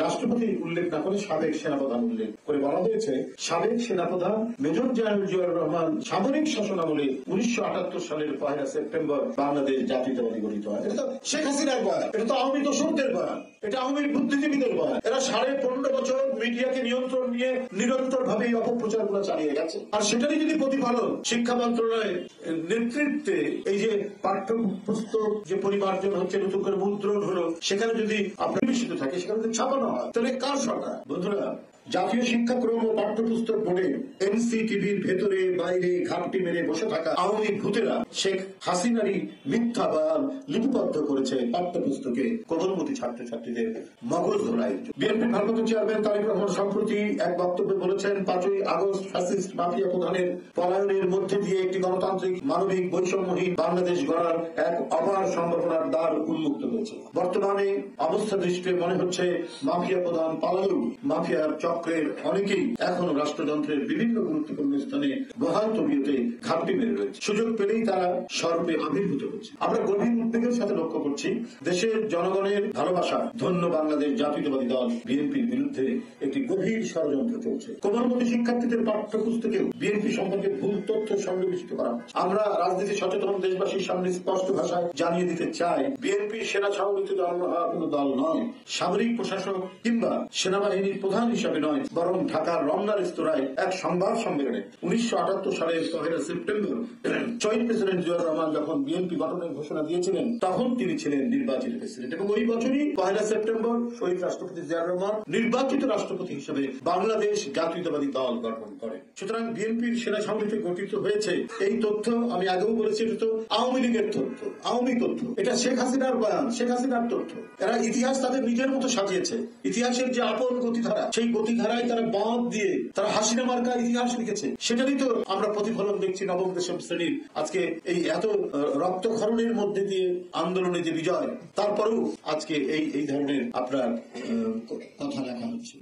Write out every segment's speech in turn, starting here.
রাষ্ট্রপতি উল্লেখ না করে সাবেক সেনাপ্রধান উল্লেখ করে বলা হয়েছে, সাবেক সেনাপ্রধান মেজর জেনারেল জিয়াউর রহমান সামরিক শাসনামলে 1978 সালের 1 সেপ্টেম্বর বাংলাদেশ জাতীয়তাবাদী গঠিত হয়। এটা তো শেখ হাসিনার বয়ান, এটা তো আওয়ামী দোসরদের বয়ান, এটা আওয়ামী বুদ্ধিজীবীদের বয়ান। এরা 15.5 বছর মিডিয়াকে নিয়ন্ত্রণ নিয়ে নিরন্তর ভাবে এই অপপ্রচার গুলো চালিয়ে গেছে। আর সেটারই যদি প্রতিফলন শিক্ষা মন্ত্রণালয়ের নেতৃত্বে এই যে পাঠ্যপুস্তক যে পরিমার্জন হচ্ছে, নতুন করে মুদ্রণ হলো, সেখানে যদি আপনার বিস্মিত থাকে, সেখানে যদি ছাপানো হয়, তাহলে কার সরকার? বন্ধুরা, জাতীয় শিক্ষাক্রম ও পাঠ্যপুস্তক বোর্ডে এনসিটিভির ভেতরে বাইরে ঘাপটি মেরে বসে থাকা আওয়ামী ভূতেরা শেখ হাসিনারই মিথ্যা বয়ান লিপিবদ্ধ করেছে পাঠ্যপুস্তকে কোমলমতি ছাত্রছাত্রীদের মগজ ধরায়। বিএনপির ভারপ্রাপ্ত চেয়ারম্যান তারেক রহমান সম্প্রতি এক বক্তব্যে বলেছেন, 5ই আগস্ট ফ্যাসিস্ট মাফিয়া প্রধানের পলায়নের মধ্যে দিয়ে একটি গণতান্ত্রিক মানবিক বৈষম্যহীন বাংলাদেশ গড়ার এক অপার সম্ভাবনার দ্বার উন্মুক্ত হয়েছে। বর্তমানে অবস্থা দৃষ্টিতে মনে হচ্ছে মাফিয়া প্রধান পালালেও মাফিয়ার চক্রের অনেকেই এখনো রাষ্ট্রযন্ত্রের বিভিন্ন গুরুত্বপূর্ণ স্থানে বহাল তবিয়তে ঘাপটি মেরে রয়েছে। সুযোগ পেলেই তারা স্বরূপে আবির্ভূত হচ্ছে। আমরা গভীর উদ্বেগের সাথে লক্ষ্য করছি, দেশের জনগণের ভালোবাসা ধন্য বাংলাদেশ জাতীয়তাবাদী দল বিএনপির বিরুদ্ধে একটি গভীর ষড়যন্ত্র চলছে। কোমলমতি শিক্ষার্থীদের পাঠ্যপুস্তকেও বিএনপি সম্পর্কে ভুল তথ্য সন্নিবেশিত করা। আমরা রাজনীতি সচেতন দেশবাসীর সামনে স্পষ্ট ভাষায় জানিয়ে দিতে চাই, বিএনপি সেনা ছাউনিতে জন্ম হওয়া কোন দল নয়, সামরিক প্রশাসক কিংবা সেনাবাহিনীর প্রধান হিসাবে নয়, বরং ঢাকার রমনা রেস্তোরাঁয় এক সংবাদ সম্মেলনে 1978 সালের 1 সেপ্টেম্বর শহীদ প্রেসিডেন্ট জিয়াউর রহমান যখন বিএনপি গঠনের ঘোষণা দিয়েছিলেন, তখন তিনি ছিলেন নির্বাচিত প্রেসিডেন্ট। এবং ওই বছরই 1 সেপ্টেম্বর শহীদ রাষ্ট্রপতি জিয়াউর রহমান নির্বাচিত রাষ্ট্রপতি হিসেবে বাংলাদেশ জাতীয়তাবাদী দল গঠন করেন। সুতরাং বিএনপির সেনা ছাউনিতে গঠিত হয়েছে, এই তথ্য আমি আগেও বলেছি, এটা তো আওয়ামী লীগের তথ্য, আওয়ামী তথ্য। এটা শেখ হাসিনার বয়ান, শেখ হাসিনার তথ্য। এরা ইতিহাস তাদের নিজের মতো সাজিয়েছে। ইতিহাসের যে আপন গতিধারা, সেই গতিধারায় তারা বাঁধ দিয়ে তারা হাসিনা মার্কা ইতিহাস লিখেছে। সেটারই তো আমরা প্রতিফলন দেখছি নবম দশম শ্রেণীর আজকে এই এত রক্তক্ষরণের মধ্যে দিয়ে আন্দোলনে যে বিজয়, তারপরেও আজকে এই ধরনের আপনার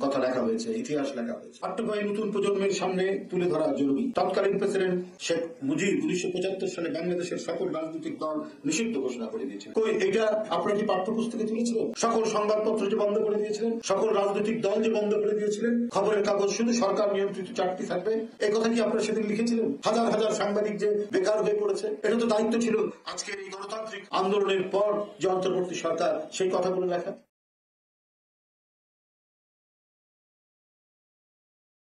কথা লেখা হয়েছে, ইতিহাস লেখা হয়েছে। পাঠ্যবই নতুন প্রজন্মের সামনে তুলে ধরা জরুরি। তৎকালীন প্রেসিডেন্ট শেখ মুজিব 1975 সালে বাংলাদেশের সকল রাজনৈতিক দল নিষিদ্ধ ঘোষণা করে দিয়েছিলেন। কই এটা আপনারা কি পাঠ্যপুস্তকে তুলেছিলেন? সকল সংবাদপত্র যে বন্ধ করে দিয়েছিলেন, সকল রাজনৈতিক দল যে বন্ধ করে দিয়েছিলেন, খবরের কাগজ শুধু সরকার নিয়ন্ত্রিত 4টি থাকবে, এই কথা কি আপনারা সেদিন লিখেছিলেন? হাজার হাজার সাংবাদিক যে বেকার হয়ে পড়েছে, এটা তো দায়িত্ব ছিল আজকের এই গণতান্ত্রিক আন্দোলনের পর যে অন্তর্বর্তী সরকার সেই কথাগুলো লেখা।